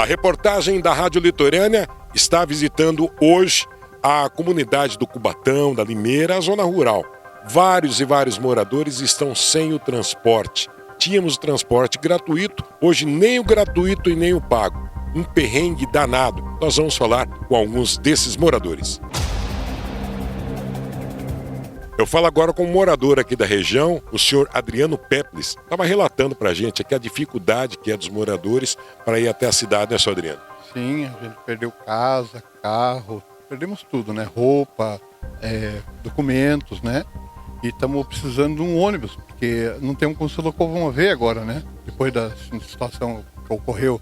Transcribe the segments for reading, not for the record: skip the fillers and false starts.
A reportagem da Rádio Litorânea está visitando hoje a comunidade do Cubatão, da Limeira, a zona rural. Vários e vários moradores estão sem o transporte. Tínhamos o transporte gratuito, hoje nem o gratuito e nem o pago. Um perrengue danado. Nós vamos falar com alguns desses moradores. Eu falo agora com um morador aqui da região, o senhor Adriano Peples. Estava relatando para a gente aqui a dificuldade que é dos moradores para ir até a cidade, né, senhor Adriano? Sim, a gente perdeu casa, carro, perdemos tudo, né? Roupa, documentos, né? E estamos precisando de um ônibus, porque não temos como se locomover agora, né? Depois da situação que ocorreu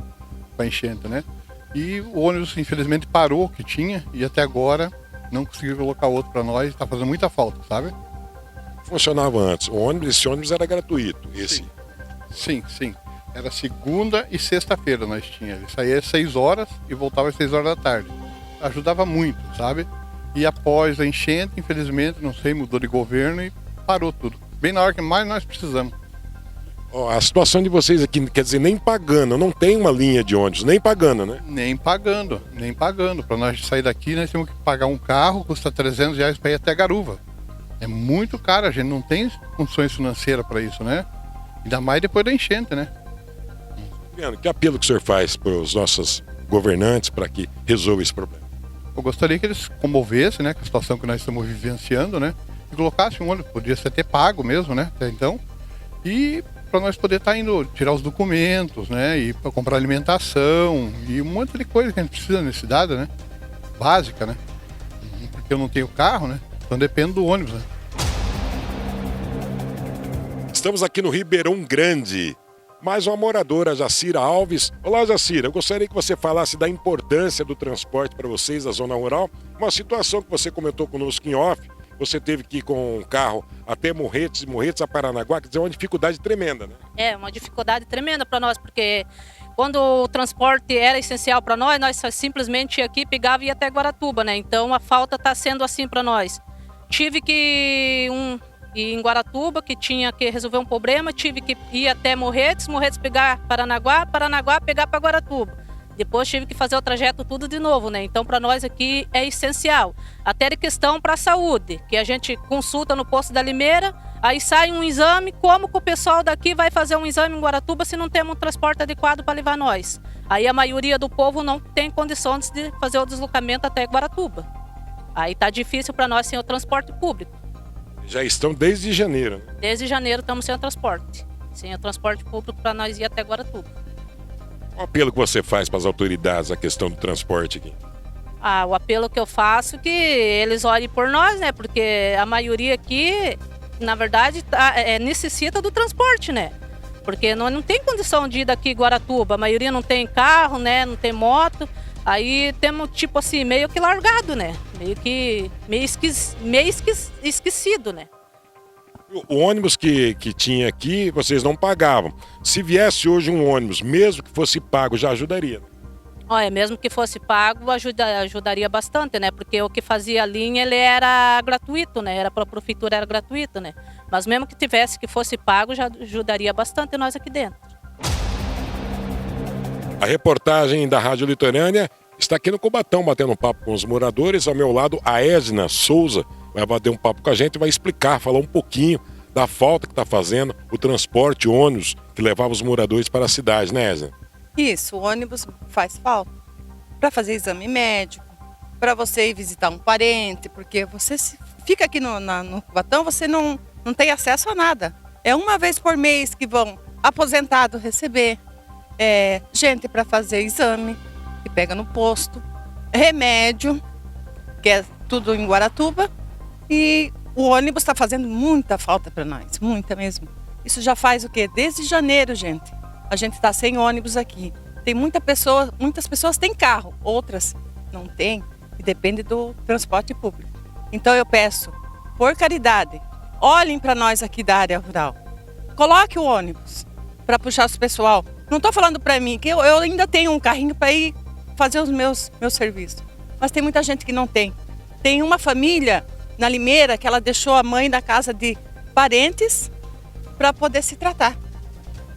com a enchente, né? E o ônibus, infelizmente, parou o que tinha e até agora não conseguiu colocar outro para nós, está fazendo muita falta, sabe? Funcionava antes. Esse ônibus era gratuito, esse? Sim. Era segunda e sexta-feira nós tínhamos. Ele saía às 6 horas e voltava às 6 horas da tarde. Ajudava muito, sabe? E após a enchente, infelizmente, não sei, mudou de governo e parou tudo. Bem na hora que mais nós precisamos. A situação de vocês aqui, quer dizer, nem pagando, não tem uma linha de ônibus, nem pagando, né? Nem pagando. Para nós sair daqui, nós temos que pagar um carro, custa R$300 para ir até Garuva. É muito caro, a gente não tem condições financeiras para isso, né? Ainda mais depois da enchente, né? Adriano, que apelo que o senhor faz para os nossos governantes para que resolvam esse problema? Eu gostaria que eles comovessem, né, com a situação que nós estamos vivenciando, né? E colocassem um ônibus, podia ser até pago mesmo, né? Até então. E para nós poder estar indo tirar os documentos, né? E para comprar alimentação e um monte de coisa que a gente precisa na cidade, né? Básica, né? Porque eu não tenho carro, né? Então dependo do ônibus, né? Estamos aqui no Ribeirão Grande. Mais uma moradora, Jacira Alves. Olá, Jacira. Eu gostaria que você falasse da importância do transporte para vocês da zona rural. Uma situação que você comentou conosco em off. Você teve que ir com um carro até Morretes a Paranaguá, quer dizer, uma dificuldade tremenda, né? É, uma dificuldade tremenda para nós, porque quando o transporte era essencial para nós simplesmente ia aqui, pegava e ia até Guaratuba, né? Então a falta está sendo assim para nós. Tive que ir em Guaratuba, que tinha que resolver um problema, tive que ir até Morretes pegar Paranaguá pegar para Guaratuba. Depois tive que fazer o trajeto tudo de novo, né? Então, para nós aqui é essencial. Até de questão para a saúde, que a gente consulta no posto da Limeira, aí sai um exame, como que o pessoal daqui vai fazer um exame em Guaratuba se não temos um transporte adequado para levar nós? Aí a maioria do povo não tem condições de fazer o deslocamento até Guaratuba. Aí tá difícil para nós sem o transporte público. Já estão desde janeiro, né? Desde janeiro estamos sem o transporte. Sem o transporte público para nós ir até Guaratuba. O apelo que você faz para as autoridades, a questão do transporte aqui? O apelo que eu faço é que eles olhem por nós, né? Porque a maioria aqui, na verdade, necessita do transporte, né? Porque não tem condição de ir daqui Guaratuba. A maioria não tem carro, né? Não tem moto. Aí temos, tipo assim, meio que largado, né? Meio esquecido, né? O ônibus que tinha aqui, vocês não pagavam. Se viesse hoje um ônibus, mesmo que fosse pago, já ajudaria? Olha, mesmo que fosse pago, ajudaria bastante, né? Porque o que fazia a linha, ele era gratuito, né? Era para a prefeitura, era gratuito, né? Mas mesmo que fosse pago, já ajudaria bastante nós aqui dentro. A reportagem da Rádio Litorânea está aqui no Cubatão, batendo um papo com os moradores. Ao meu lado, a Edna Souza vai bater um papo com a gente e vai explicar, falar um pouquinho da falta que está fazendo o transporte, o ônibus que levava os moradores para a cidade, né, Edna? Isso, o ônibus faz falta para fazer exame médico, para você ir visitar um parente, porque você fica aqui no Cubatão, você não tem acesso a nada. É uma vez por mês que vão aposentados receber, gente para fazer exame, que pega no posto, remédio, que é tudo em Guaratuba, e o ônibus está fazendo muita falta para nós, muita mesmo. Isso já faz o quê? Desde janeiro, gente. A gente está sem ônibus aqui. Tem muitas pessoas têm carro, outras não têm, e depende do transporte público. Então eu peço, por caridade, olhem para nós aqui da área rural. Coloque o ônibus para puxar o pessoal. Não estou falando para mim, que eu ainda tenho um carrinho para ir fazer os meus serviços. Mas tem muita gente que não tem. Tem uma família na Limeira que ela deixou a mãe da casa de parentes para poder se tratar.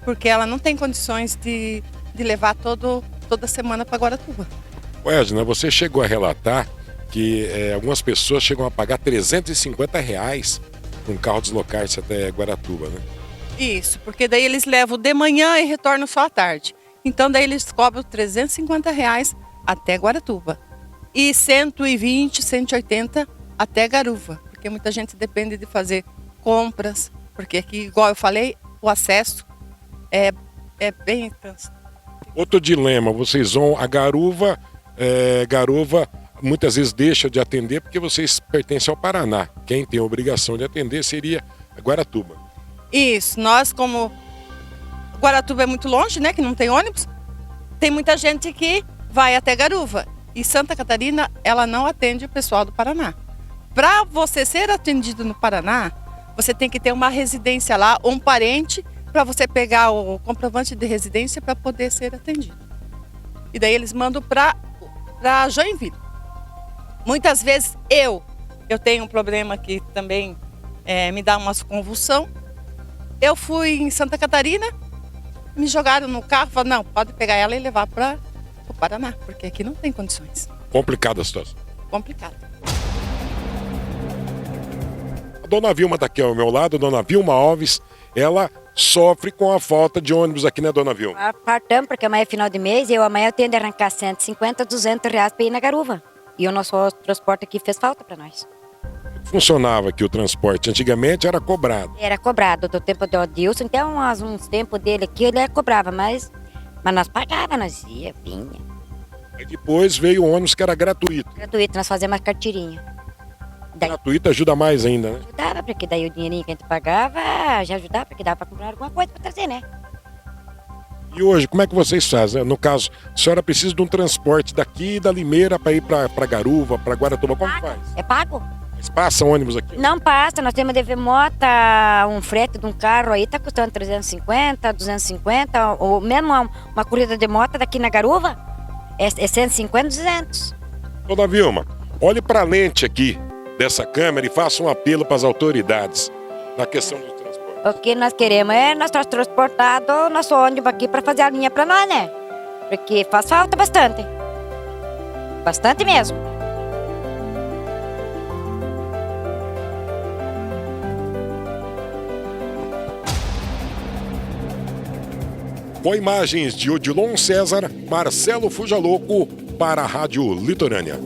Porque ela não tem condições de levar todo toda semana para Guaratuba. Ô Edna, você chegou a relatar que algumas pessoas chegam a pagar R$350 com um carro deslocar-se até Guaratuba, né? Isso, porque daí eles levam de manhã e retornam só à tarde. Então daí eles cobram R$350 até Guaratuba. E 120, 180 até Garuva. Porque muita gente depende de fazer compras. Porque aqui, igual eu falei, o acesso é bem cansado. Outro dilema, vocês vão a Garuva, Garuva muitas vezes deixa de atender porque vocês pertencem ao Paraná. Quem tem a obrigação de atender seria a Guaratuba. Isso, nós como Guaratuba é muito longe, né, que não tem ônibus, tem muita gente que vai até Garuva. E Santa Catarina, ela não atende o pessoal do Paraná. Para você ser atendido no Paraná, você tem que ter uma residência lá, ou um parente, para você pegar o comprovante de residência para poder ser atendido. E daí eles mandam para Joinville. Muitas vezes eu tenho um problema que também me dá uma convulsão. Eu fui em Santa Catarina, me jogaram no carro, falaram, não, pode pegar ela e levar para o Paraná, porque aqui não tem condições. Complicada a situação. Complicado. A dona Vilma está aqui ao meu lado, dona Vilma Alves, ela sofre com a falta de ônibus aqui, né, dona Vilma? Partamos, porque amanhã é final de mês e amanhã eu tenho de arrancar 150, 200 reais para ir na Garuva. E o nosso transporte aqui fez falta para nós. Funcionava aqui o transporte, antigamente era cobrado. Era cobrado do tempo do Odilson, então uns tempos dele aqui ele cobrava, mas nós pagávamos, nós ia, vinha. Aí depois veio o ônibus que era gratuito. Gratuito, nós fazíamos uma carteirinha. Daí Gratuito ajuda mais ainda, né? ajudava, porque daí o dinheirinho que a gente pagava já ajudava, porque dava para comprar alguma coisa para trazer, né? E hoje, como é que vocês fazem? No caso, a senhora precisa de um transporte daqui da Limeira para ir para Garuva, para Guaratuba, como faz? É pago? Mas passa ônibus aqui? Não passa, nós temos de ver moto, um frete de um carro aí tá custando 350, 250, ou mesmo uma corrida de moto daqui na Garuva é 150, 200. Dona Vilma, olhe para a lente aqui dessa câmera e faça um apelo para as autoridades na questão do transporte. O que nós queremos é nós transportar o nosso ônibus aqui para fazer a linha para nós, né? Porque faz falta bastante. Bastante mesmo. Com imagens de Odilon César, Marcelo Fujaloco para a Rádio Litorânea.